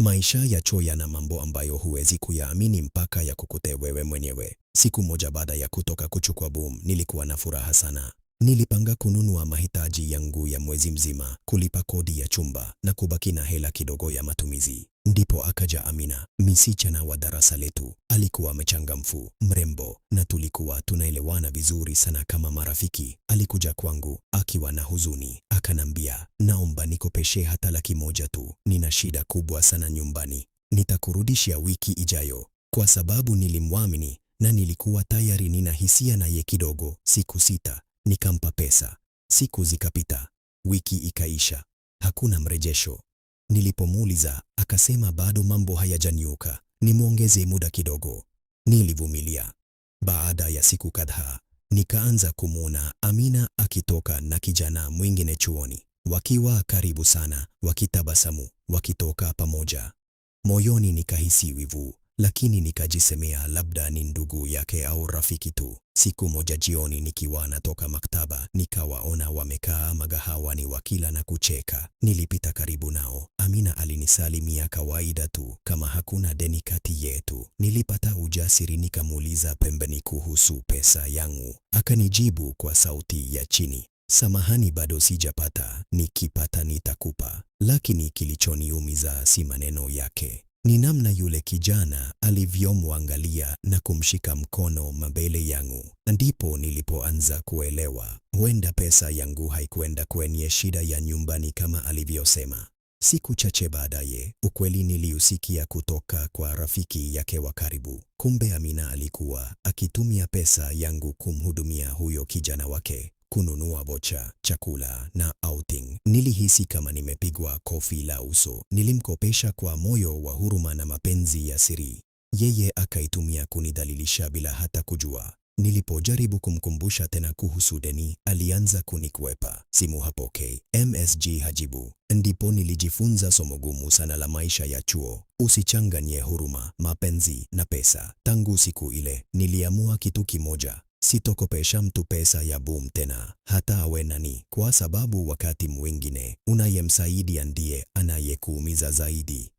Maisha ya chuo yana mambo ambayo huwezi kuyaamini mpaka yakukute wewe mwenyewe. Siku moja baada ya kutoka kuchukua boom, nilikuwa na furaha sana. Nilipanga kununua mahitaji yangu ya mwezi mzima, kulipa kodi ya chumba na kubaki na hela kidogo ya matumizi. Ndipo akaja Amina, msichana wa darasa letu. Alikuwa mchangamfu, mrembo na tulikuwa tunaelewana vizuri sana kama marafiki. Alikuja kwangu akiwa na huzuni, akanambia, naomba nikopeshe hata Laki1 tu, nina shida kubwa sana nyumbani, nitakurudishia wiki ijayo. Kwa sababu nilimwamini na nilikuwa tayari nina hisia naye kidogo. Siku 6 nikampa pesa. Siku zikapita, wiki ikaisha, hakuna mrejesho. Nilipomuuliza akasema bado mambo hayajanyooka, nimwongeze muda kidogo. Nilivumilia. Baada ya siku kadhaa nikaanza kumwona Amina akitoka na kijana mwingine chuoni, wakiwa karibu sana, wakitabasamu, wakitoka pamoja. Moyoni nikahisi wivu, lakini nikajisemea labda ni ndugu yake au rafiki tu. Siku moja jioni nikiwa natoka maktaba, nikawaona wamekaa magahawani wakila na kucheka. Nilipita karibu nao. Amina alinisalimia kawaida tu, kama hakuna deni kati yetu. Nilipata ujasiri nikamuuliza pembeni kuhusu pesa yangu. Akanijibu kwa sauti ya chini, samahani, bado sijapata, nikipata nitakupa. Lakini kilichoniumiza si maneno yake, ni namna yule kijana alivyomwangalia na kumshika mkono mbele yangu. Ndipo nilipoanza kuelewa, huenda pesa yangu haikwenda kwenye shida ya nyumbani kama alivyosema. Siku chache baadaye, ukweli niliusikia kutoka kwa rafiki yake wa karibu. Kumbe Amina alikuwa akitumia pesa yangu kumhudumia huyo kijana wake, kununua vocha, chakula na outing. Nilihisi kama nimepigwa kofi la uso. Nilimkopesha kwa moyo wa huruma na mapenzi ya siri. Yeye akaitumia kunidhalilisha bila hata kujua. Nilipojaribu kumkumbusha tena kuhusu deni, alianza kunikwepa. Simu hapokei, MSG hajibu. Ndipo nilijifunza somo gumu sana la maisha ya chuo: usichanganye huruma, mapenzi na pesa. Tangu siku ile niliamua kitu kimoja: sitokopesha mtu pesa ya boom tena, hata awe nani, kwa sababu wakati mwingine unayemsaidia ndiye anayekuumiza zaidi.